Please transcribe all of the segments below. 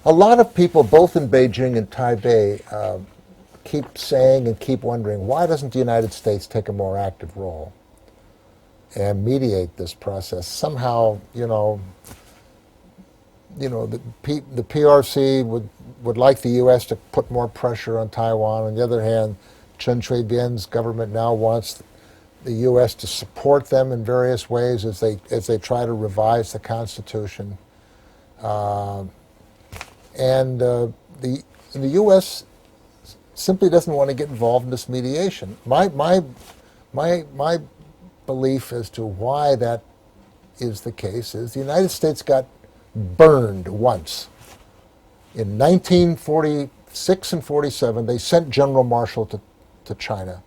A lot of people, both in Beijing and Taipei, keep saying and keep wondering, why doesn't the United States take a more active role and mediate this process? Somehow, the PRC would like the U.S. to put more pressure on Taiwan. On the other hand, Chen Shui-bian's government now wants the U.S. to support them in various ways as they try to revise the Constitution. The U.S. simply doesn't want to get involved in this mediation. My belief as to why that is the case is the United States got burned once. In 1946 and 47, they sent General Marshall to China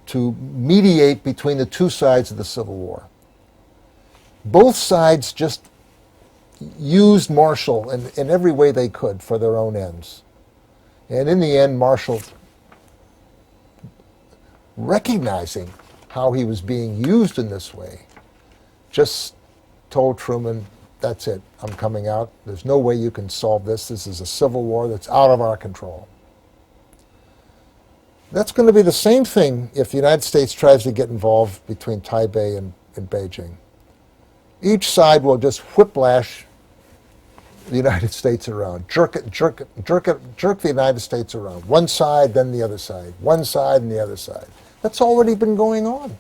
to mediate between the two sides of the Civil War. Both sides just used Marshall in every way they could for their own ends. And in the end, Marshall, recognizing how he was being used in this way, just told Truman, that's it, I'm coming out. There's no way you can solve this. This is a civil war that's out of our control. That's going to be the same thing if the United States tries to get involved between Taipei and Beijing. Each side will just whiplash the United States around, jerk the United States around. One side, then the other side. One side and the other side. That's already been going on.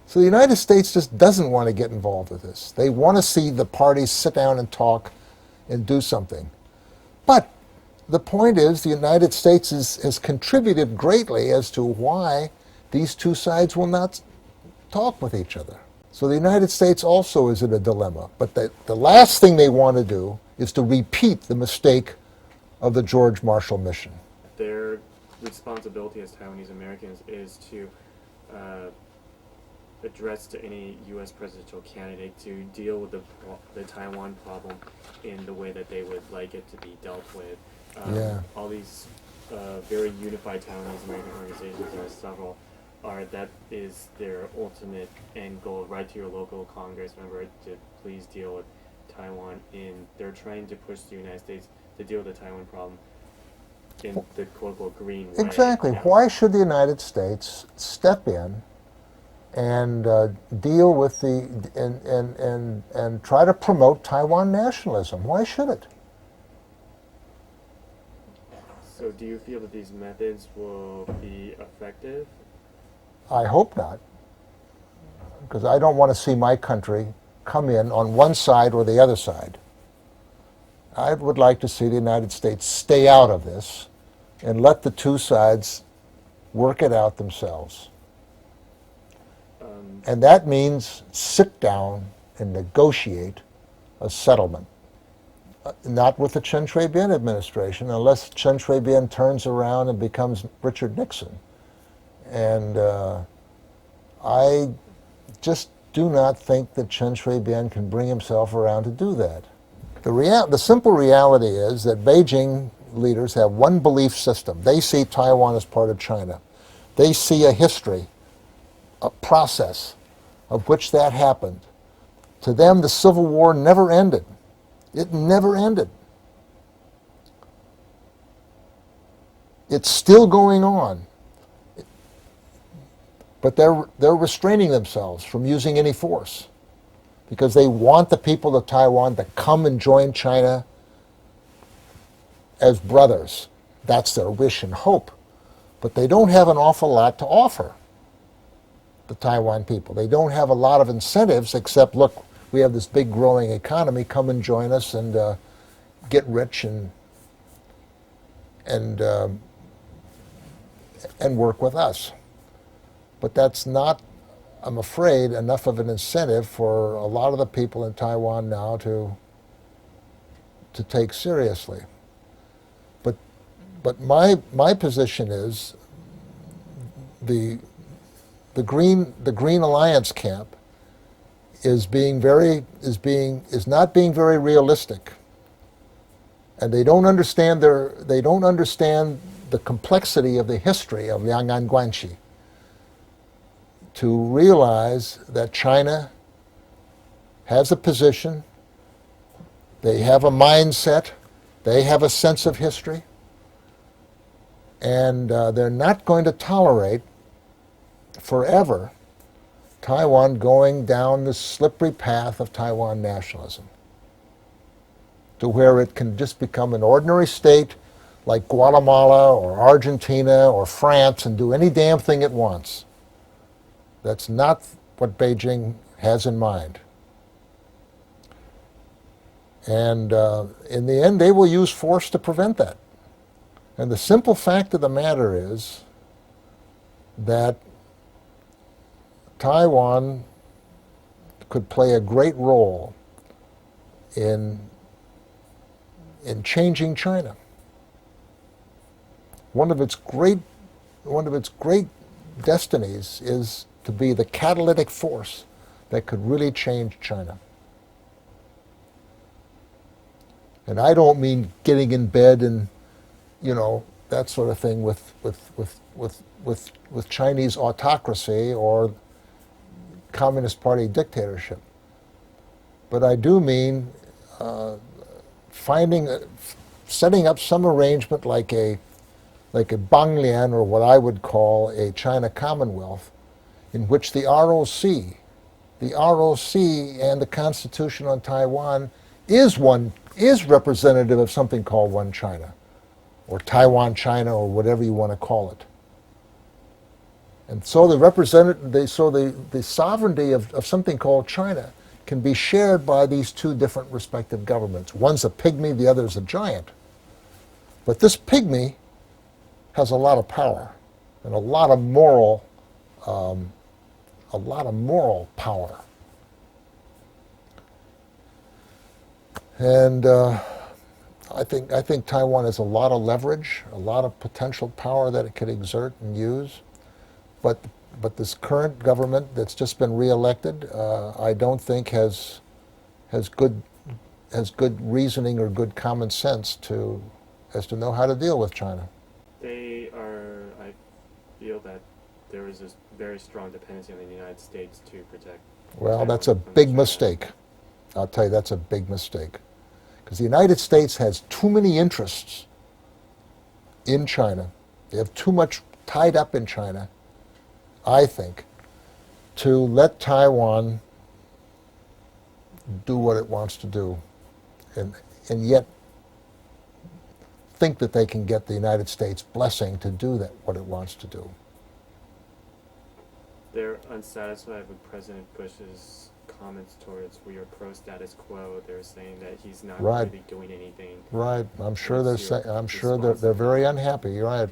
So the United States just doesn't want to get involved with this. They want to see the parties sit down and talk and do something. But the point is the United States has contributed greatly as to why these two sides will not talk with each other. So the United States also is in a dilemma. But the last thing they want to do is to repeat the mistake of the George Marshall mission. Their responsibility as Taiwanese Americans is to address to any U.S. presidential candidate to deal with the Taiwan problem in the way that they would like it to be dealt with. All these very unified Taiwanese American organizations, there are several, that is their ultimate end goal, right to your local Congress member to please deal with Taiwan. They're trying to push the United States to deal with the Taiwan problem in the quote-unquote green way. Exactly. Yeah. Why should the United States step in and deal with and try to promote Taiwan nationalism? Why should it? So do you feel that these methods will be effective? I hope not, because I don't want to see my country come in on one side or the other side. I would like to see the United States stay out of this and let the two sides work it out themselves. And that means sit down and negotiate a settlement. Not with the Chen Shui-bian administration, unless Chen Shui-bian turns around and becomes Richard Nixon. And I just do not think that Chen Shui-bian can bring himself around to do that. The simple reality is that Beijing leaders have one belief system. They see Taiwan as part of China. They see a history, a process of which that happened. To them, the Civil War never ended. It never ended. It's still going on. But they're restraining themselves from using any force because they want the people of Taiwan to come and join China as brothers. That's their wish and hope. But they don't have an awful lot to offer the Taiwan people. They don't have a lot of incentives except, look, we have this big growing economy, come and join us and get rich and work with us. But that's not, I'm afraid, enough of an incentive for a lot of the people in Taiwan now to take seriously. But my position is the Green Alliance camp is not being very realistic, and they don't understand the complexity of the history of Liang'an Guanxi, to realize that China has a position They have a mindset. They have a sense of history. And they're not going to tolerate forever Taiwan going down the slippery path of Taiwan nationalism to where it can just become an ordinary state like Guatemala or Argentina or France and do any damn thing it wants. That's not what Beijing has in mind. And in the end, they will use force to prevent that. And the simple fact of the matter is that Taiwan could play a great role in changing China. One of its great destinies is to be the catalytic force that could really change China. And I don't mean getting in bed and, you know, that sort of thing with Chinese autocracy or Communist Party dictatorship. But I do mean setting up some arrangement like a Banglian, or what I would call a China Commonwealth, in which the ROC and the Constitution on Taiwan is representative of something called One China, or Taiwan China, or whatever you want to call it. And so the sovereignty of something called China can be shared by these two different respective governments. One's a pygmy, the other's a giant. But this pygmy has a lot of power and a lot of moral power. And I think Taiwan has a lot of leverage, a lot of potential power that it could exert and use. But this current government that's just been reelected, I don't think has good reasoning or good common sense as to know how to deal with China. I feel that there is a very strong dependency on the United States to protect. Well, Taiwan that's a from big China. mistake. I'll tell you, that's a big mistake. Because the United States has too many interests in China. They have too much tied up in China, I think, to let Taiwan do what it wants to do, and yet think that they can get the United States blessing to do what it wants to do. They're unsatisfied with President Bush's comments towards we are pro-status quo. They're saying that he's not Right. really doing anything. Right. I'm sure What's they're very unhappy. Right.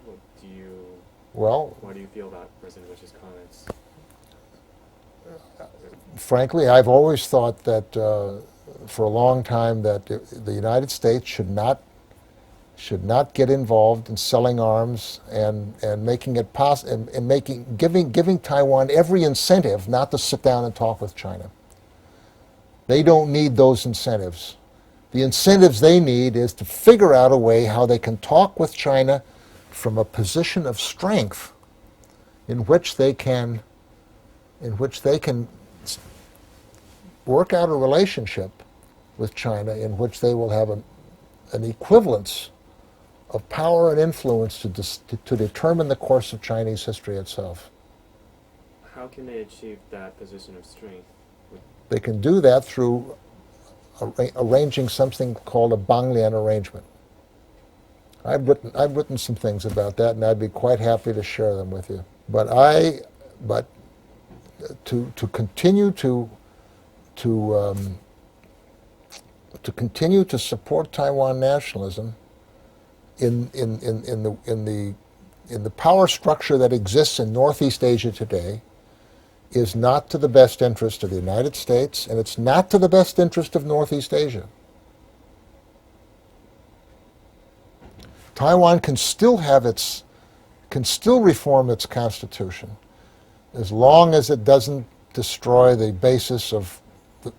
What do you feel about President Bush's comments? Frankly, I've always thought that for a long time that the United States should not get involved in selling arms and making it possible and giving Taiwan every incentive not to sit down and talk with China. They don't need those incentives. The incentives they need is to figure out a way how they can talk with China from a position of strength in which they can work out a relationship with China in which they will have an equivalence of power and influence to determine the course of Chinese history itself. How can they achieve that position of strength? They can do that through arranging something called a Banglian arrangement. I've written some things about that, and I'd be quite happy to share them with you. But to continue to support Taiwan nationalism in the power structure that exists in Northeast Asia today is not to the best interest of the United States, and it's not to the best interest of Northeast Asia. Taiwan can still reform its constitution as long as it doesn't destroy the basis of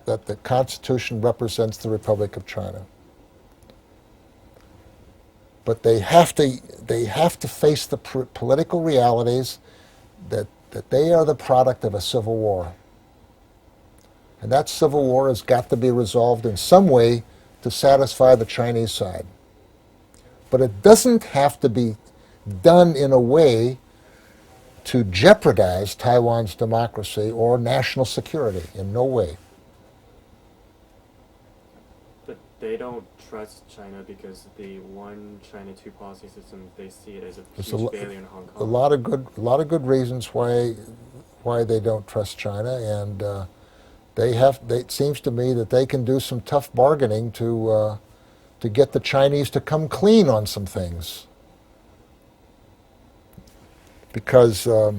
that the Constitution represents the Republic of China. But they have to face the political realities that they are the product of a civil war. And that civil war has got to be resolved in some way to satisfy the Chinese side. But it doesn't have to be done in a way to jeopardize Taiwan's democracy or national security, in no way. But they don't trust China because the one China two policy system, they see it as a There's huge failure in Hong Kong. a lot of good reasons why they don't trust China, and it seems to me that they can do some tough bargaining to get the Chinese to come clean on some things, because the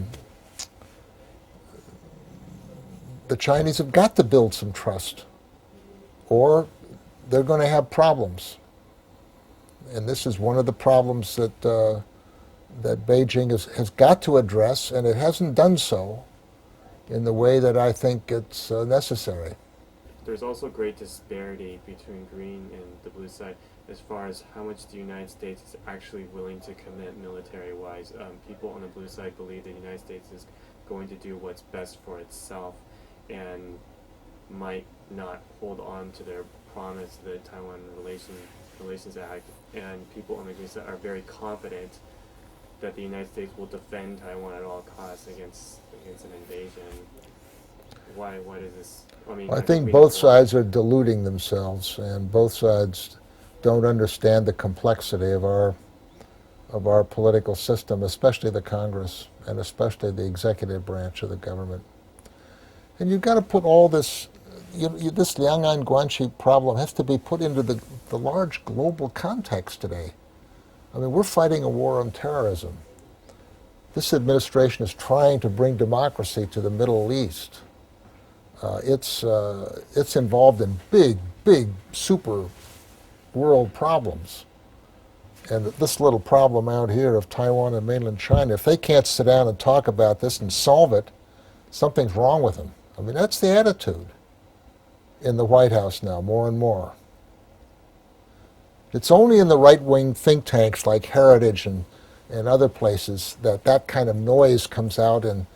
Chinese have got to build some trust, or they're going to have problems. And this is one of the problems that that Beijing has got to address, and it hasn't done so in the way that I think it's necessary. There's also great disparity between green and the blue side as far as how much the United States is actually willing to commit military-wise. People on the blue side believe the United States is going to do what's best for itself and might not hold on to their promise, the Taiwan Relations Act, and people on the green side are very confident that the United States will defend Taiwan at all costs against an invasion. Why does this? I think both sides are deluding themselves, and both sides don't understand the complexity of our political system, especially the Congress and especially the executive branch of the government. And you've got to put all this, this Liang'an Guanxi problem has to be put into the large global context today. I mean, we're fighting a war on terrorism. This administration is trying to bring democracy to the Middle East. It's involved in big, super world problems. And this little problem out here of Taiwan and mainland China, if they can't sit down and talk about this and solve it, something's wrong with them. I mean, that's the attitude in the White House now, more and more. It's only in the right-wing think tanks like Heritage and other places that kind of noise comes out and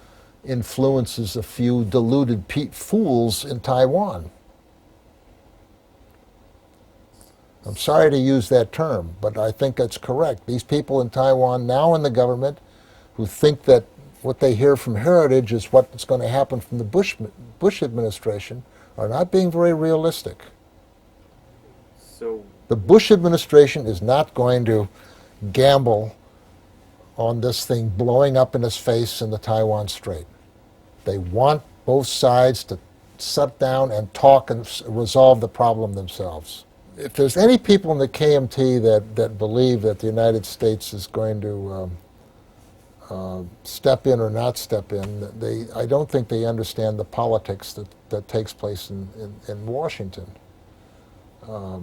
influences a few deluded fools in Taiwan. I'm sorry to use that term, but I think that's correct. These people in Taiwan now in the government who think that what they hear from Heritage is what's going to happen from the Bush administration are not being very realistic. So the Bush administration is not going to gamble on this thing blowing up in its face in the Taiwan Strait. They want both sides to sit down and talk and resolve the problem themselves. If there's any people in the KMT that believe that the United States is going to step in or not step in, I don't think they understand the politics that takes place in Washington. I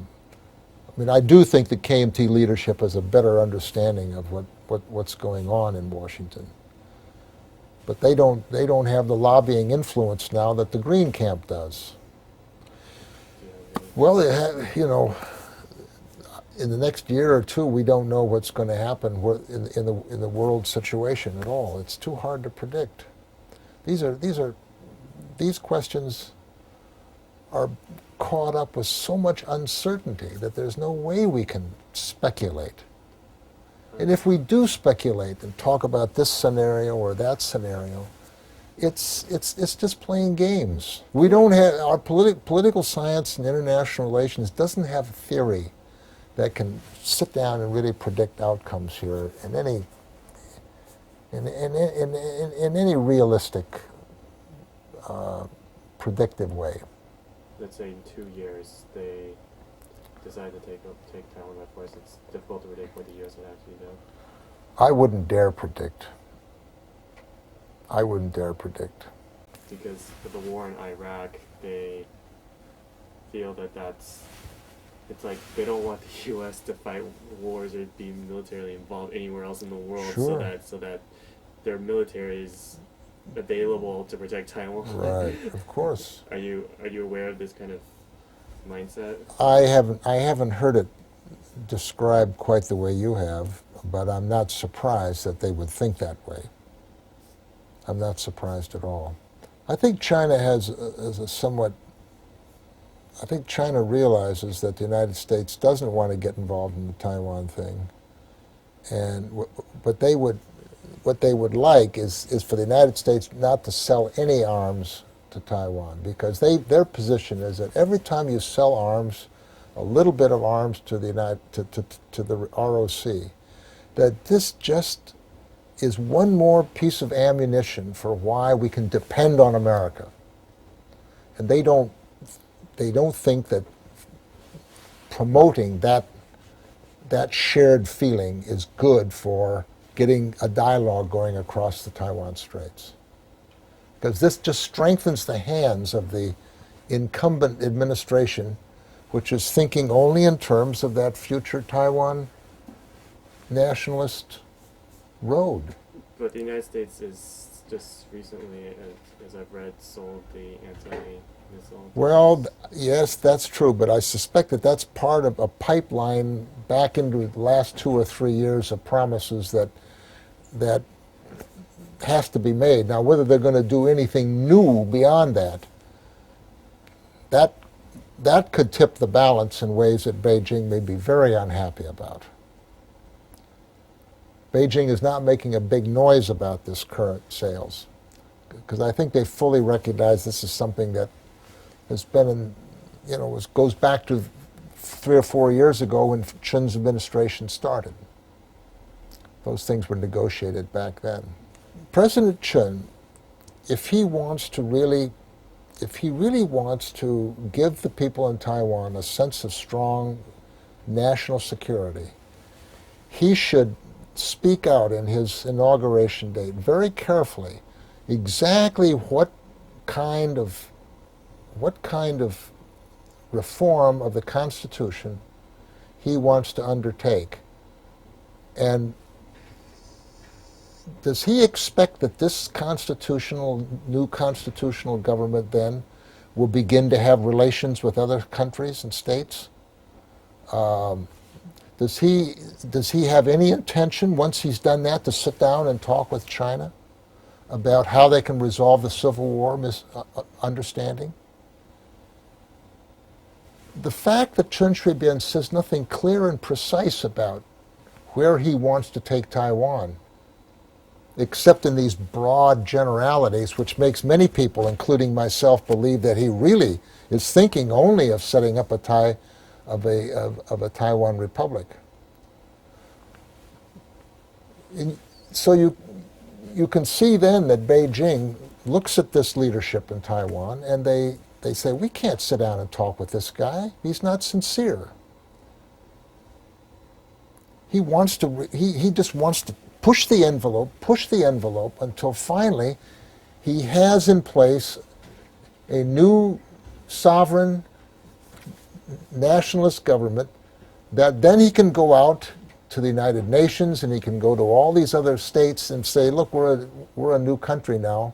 mean, I do think the KMT leadership has a better understanding of what's going on in Washington. But they don't have the lobbying influence now that the Green camp does. Well, in the next year or two, we don't know what's going to happen in the world situation at all. It's too hard to predict. These questions are caught up with so much uncertainty that there's no way we can speculate. And if we do speculate and talk about this scenario or that scenario, it's just playing games. We don't have our political science and international relations doesn't have a theory that can sit down and really predict outcomes here in any realistic, predictive way. Let's say in 2 years they decide to take Taiwan by force. It's difficult to predict what the U.S. would actually do. I wouldn't dare predict. I wouldn't dare predict. Because of the war in Iraq, they feel it's like they don't want the U.S. to fight wars or be militarily involved anywhere else in the world, sure. so that their military is available to protect Taiwan. Right, of course. Are you aware of this kind of mindset? I haven't heard it described quite the way you have, but I'm not surprised that they would think that way. I'm not surprised at all. I think China has a somewhat I think China realizes that the United States doesn't want to get involved in the Taiwan thing, and but they would, what they would like is for the United States not to sell any arms to Taiwan, because their position is that every time you sell arms, a little bit of arms to the to the ROC, that this just is one more piece of ammunition for why we can depend on America. And they don't think that promoting that shared feeling is good for getting a dialogue going across the Taiwan Straits. Because this just strengthens the hands of the incumbent administration, which is thinking only in terms of that future Taiwan nationalist road. But the United States is just recently, as I've read, sold the anti-missile. Well, yes, that's true, but I suspect that that's part of a pipeline back into the last 2 or 3 years of promises that has to be made. Now, whether they're going to do anything new beyond that could tip the balance in ways that Beijing may be very unhappy about. Beijing is not making a big noise about this current sales, because I think they fully recognize this is something that has been in, goes back to 3 or 4 years ago when Chen's administration started. Those things were negotiated back then. President Chen, if he really wants to give the people in Taiwan a sense of strong national security, he should speak out in his inauguration date very carefully exactly what kind of reform of the Constitution he wants to undertake. And does he expect that this new constitutional government then will begin to have relations with other countries and states? Does he have any intention, once he's done that, to sit down and talk with China about how they can resolve the Civil War misunderstanding? The fact that Chen Shui-bian says nothing clear and precise about where he wants to take Taiwan, except in these broad generalities, which makes many people, including myself, believe that he really is thinking only of setting up a Taiwan Republic. So you can see then that Beijing looks at this leadership in Taiwan and they say, we can't sit down and talk with this guy. He's not sincere. He just wants to push the envelope until finally he has in place a new sovereign nationalist government that then he can go out to the United Nations and he can go to all these other states and say, look, we're a new country now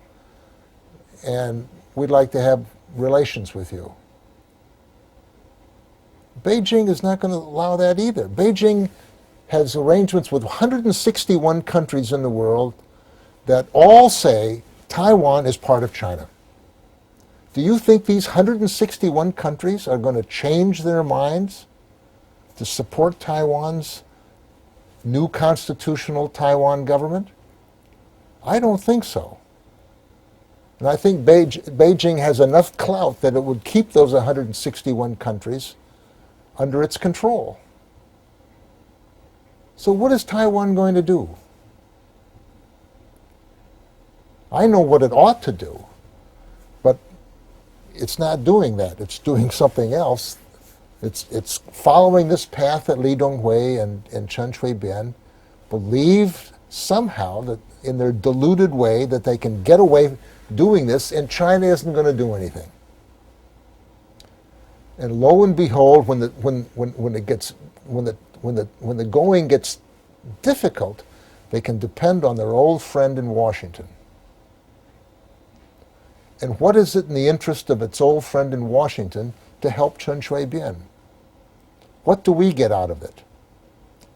and we'd like to have relations with you. Beijing is not going to allow that either. Beijing has arrangements with 161 countries in the world that all say Taiwan is part of China. Do you think these 161 countries are going to change their minds to support Taiwan's new constitutional Taiwan government? I don't think so. And I think Beijing has enough clout that it would keep those 161 countries under its control. So what is Taiwan going to do? I know what it ought to do, but it's not doing that. It's doing something else. It's following this path that Li Tung-Hui and Chen Shui-bian believe somehow that in their deluded way that they can get away doing this and China isn't going to do anything. And lo and behold, when the going gets difficult, they can depend on their old friend in Washington. And what is it in the interest of its old friend in Washington to help Chen Shui-bian? What do we get out of it?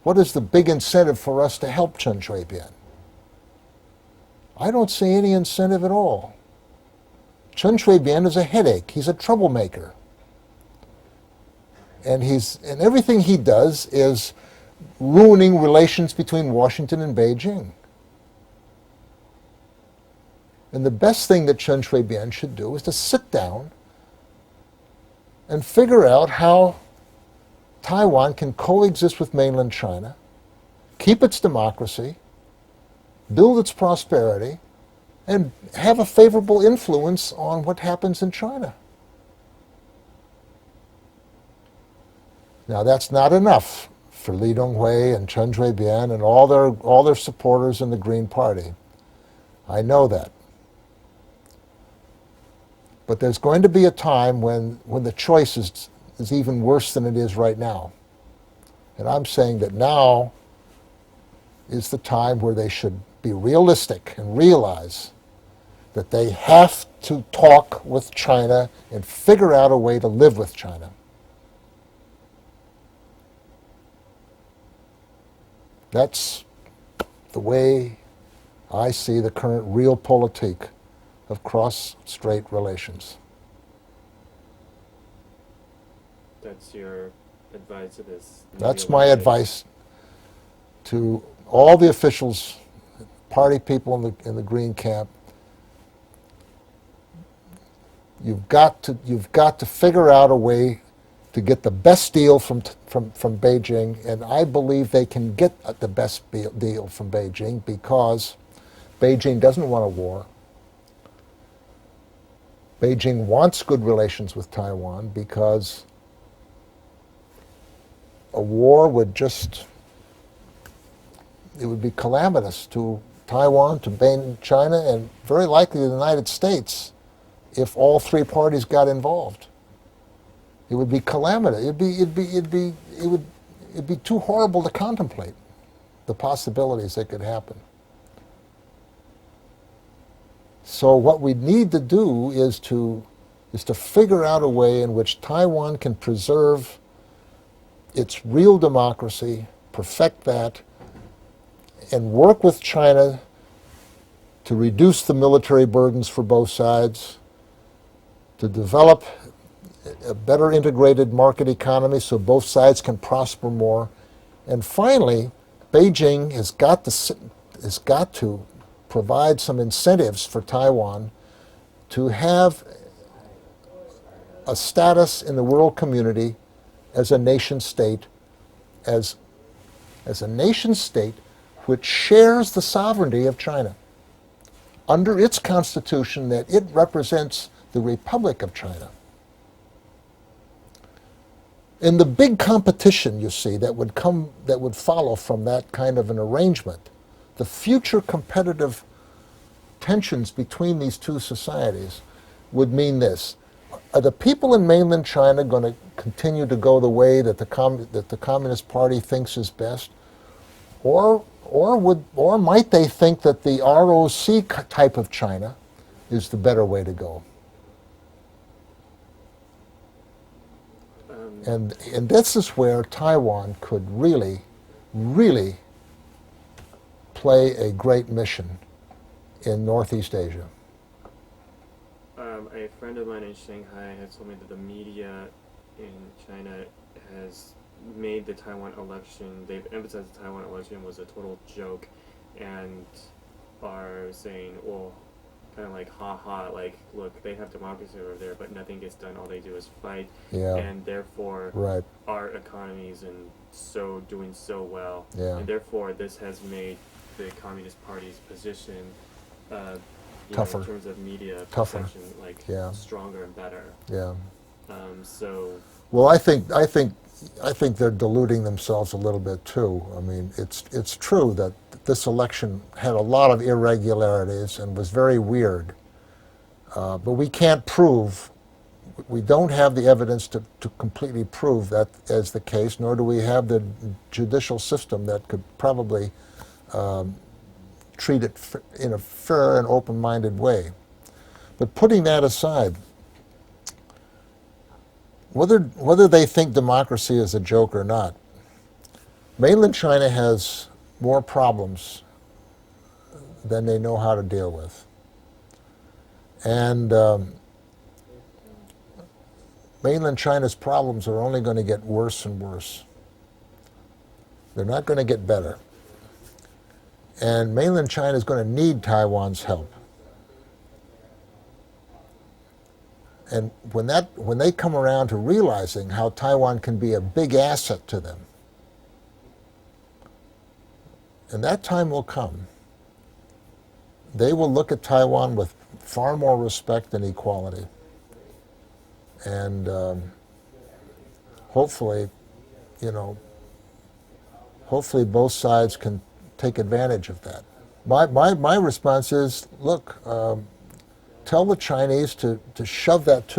What is the big incentive for us to help Chen Shui-bian? I don't see any incentive at all. Chen Shui-bian is a headache. He's a troublemaker. And everything he does is ruining relations between Washington and Beijing. And the best thing that Chen Shui-bian should do is to sit down and figure out how Taiwan can coexist with mainland China, keep its democracy, build its prosperity, and have a favorable influence on what happens in China. Now, that's not enough for Li Tung-Hui and Chen Shui-bian and all their supporters in the Green Party. I know that. But there's going to be a time when the choice is even worse than it is right now. And I'm saying that now is the time where they should be realistic and realize that they have to talk with China and figure out a way to live with China. That's the way I see the current realpolitik of cross-strait relations. That's your advice to this? That's my advice to all the officials, party people in the Green camp. You've got to figure out a way to get the best deal from Beijing, and I believe they can get the best deal from Beijing because Beijing doesn't want a war. Beijing wants good relations with Taiwan because a war would be calamitous to Taiwan, to China, and very likely the United States if all three parties got involved. It would be calamitous. It would be too horrible to contemplate the possibilities that could happen. So what we need to do is to figure out a way in which Taiwan can preserve its real democracy, perfect that, and work with China to reduce the military burdens for both sides, to develop a better integrated market economy so both sides can prosper more. And finally, Beijing has got to provide some incentives for Taiwan to have a status in the world community as a nation state, as a nation state which shares the sovereignty of China. Under its constitution, that it represents the Republic of China. In the big competition, you see, that would follow from that kind of an arrangement, the future competitive tensions between these two societies would mean this. Are the people in mainland China going to continue to go the way that the Communist Party thinks is best? Or might they think that the ROC type of China is the better way to go? And this is where Taiwan could really, really play a great mission in Northeast Asia. A friend of mine in Shanghai has told me that the media in China has made the Taiwan election, they've emphasized the Taiwan election was a total joke and are saying, well, kind of like, ha ha, like, look, they have democracy over there, but nothing gets done. All they do is fight, and therefore our economy is doing so well, and therefore this has made the Communist Party's position tougher in terms of media tougher, stronger and better. Well, I think they're deluding themselves a little bit too. I mean, it's true that this election had a lot of irregularities and was very weird, but we can't prove. We don't have the evidence to completely prove that as the case, nor do we have the judicial system that could probably treat it in a fair and open-minded way. But putting that aside, whether they think democracy is a joke or not, mainland China has more problems than they know how to deal with. And mainland China's problems are only going to get worse and worse. They're not going to get better. And mainland China is going to need Taiwan's help. And when they come around to realizing how Taiwan can be a big asset to them, and that time will come, they will look at Taiwan with far more respect and equality. And hopefully, hopefully both sides can take advantage of that. My response is, look, tell the Chinese to shove that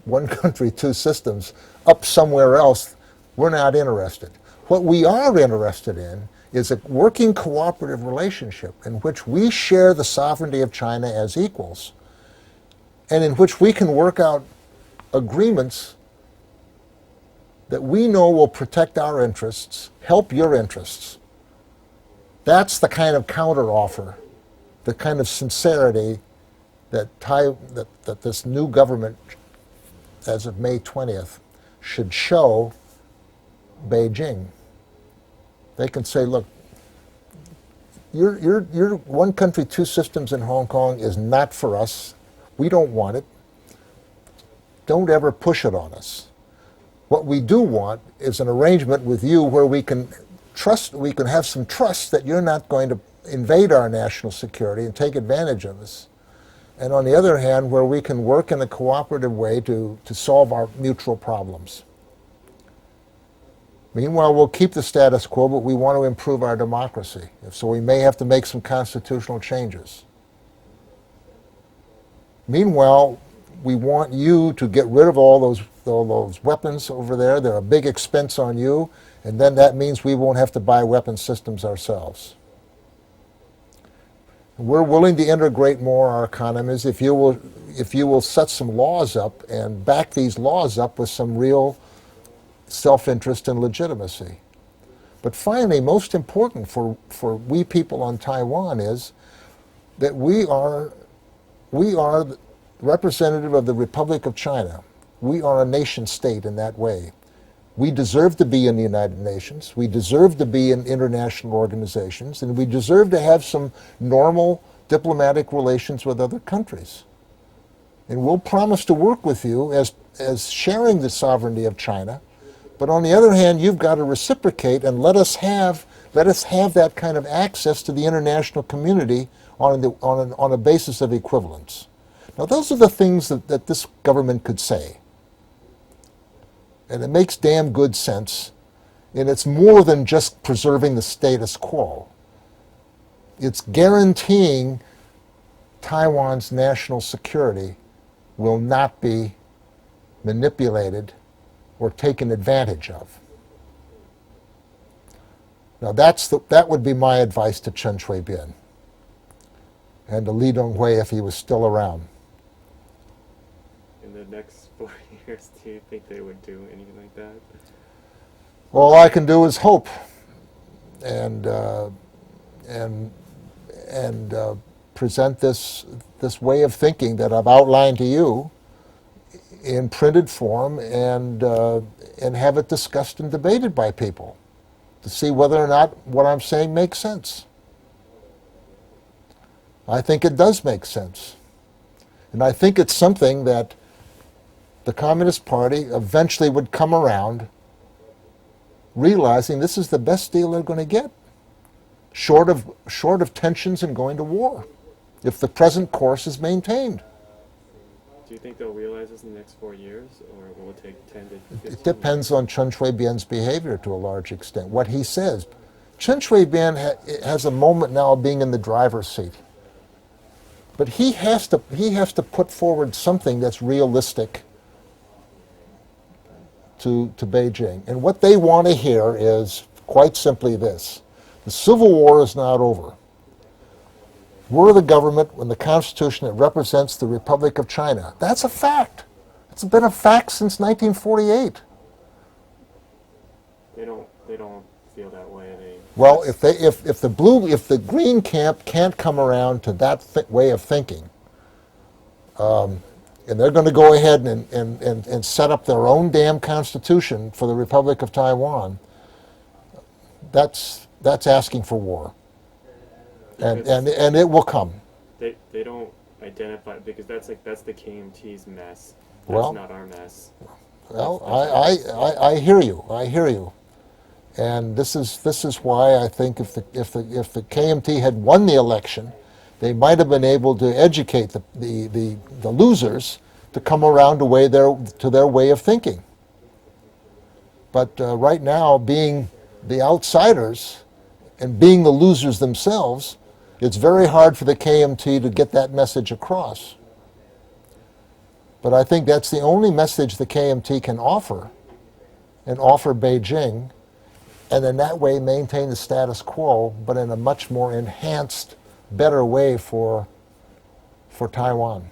one country, two systems up somewhere else. We're not interested. What we are interested in is a working cooperative relationship in which we share the sovereignty of China as equals, and in which we can work out agreements that we know will protect our interests, help your interests. That's the kind of counteroffer, the kind of sincerity that this new government, as of May 20th, should show Beijing. They can say, look, your one country, two systems in Hong Kong is not for us. We don't want it. Don't ever push it on us. What we do want is an arrangement with you where we can have some trust that you're not going to invade our national security and take advantage of us. And on the other hand, where we can work in a cooperative way to solve our mutual problems. Meanwhile, we'll keep the status quo, but we want to improve our democracy. So we may have to make some constitutional changes. Meanwhile, we want you to get rid of all those weapons over there. They're a big expense on you, and then that means we won't have to buy weapon systems ourselves. We're willing to integrate more our economies if you will set some laws up and back these laws up with some real self-interest and legitimacy. But finally, most important for we people on Taiwan is that we are representative of the Republic of China. We are a nation state in that way. We deserve to be in the United Nations. We deserve to be in international organizations, and we deserve to have some normal diplomatic relations with other countries. And we'll promise to work with you as sharing the sovereignty of China. But on the other hand, you've got to reciprocate and let us have that kind of access to the international community on a basis of equivalence. Now, those are the things that this government could say. And it makes damn good sense. And it's more than just preserving the status quo. It's guaranteeing Taiwan's national security will not be manipulated or taken advantage of. Now that would be my advice to Chen Shui-bian and to Li Tung-Hui if he was still around. In the next 4 years, do you think they would do anything like that? All I can do is hope and present this way of thinking that I've outlined to you in printed form and have it discussed and debated by people to see whether or not what I'm saying makes sense. I think it does make sense. And I think it's something that the Communist Party eventually would come around realizing this is the best deal they're going to get, short of tensions and going to war, if the present course is maintained. Do you think they'll realize this in the next 4 years, or will it take 10 to 15 It depends on Chen Shui-bian's behavior to a large extent, what he says. Chen Shui-bian has a moment now of being in the driver's seat. But he has to put forward something that's realistic to Beijing. And what they want to hear is quite simply this: the Civil War is not over. We're the government in the Constitution that represents the Republic of China. That's a fact. It's been a fact since 1948. They don't feel that way. Well, if the green camp can't come around to that way of thinking, and they're going to go ahead and set up their own damn constitution for the Republic of Taiwan, that's asking for war. And it will come. They don't identify, because that's the KMT's mess. That's Well, not our mess. Well, I hear you. I hear you. And this is why I think if the KMT had won the election, they might have been able to educate the losers to come around to their way of thinking. But right now, being the outsiders and being the losers themselves, it's very hard for the KMT to get that message across. But I think that's the only message the KMT can offer, and offer Beijing, and in that way maintain the status quo, but in a much more enhanced, better way for Taiwan.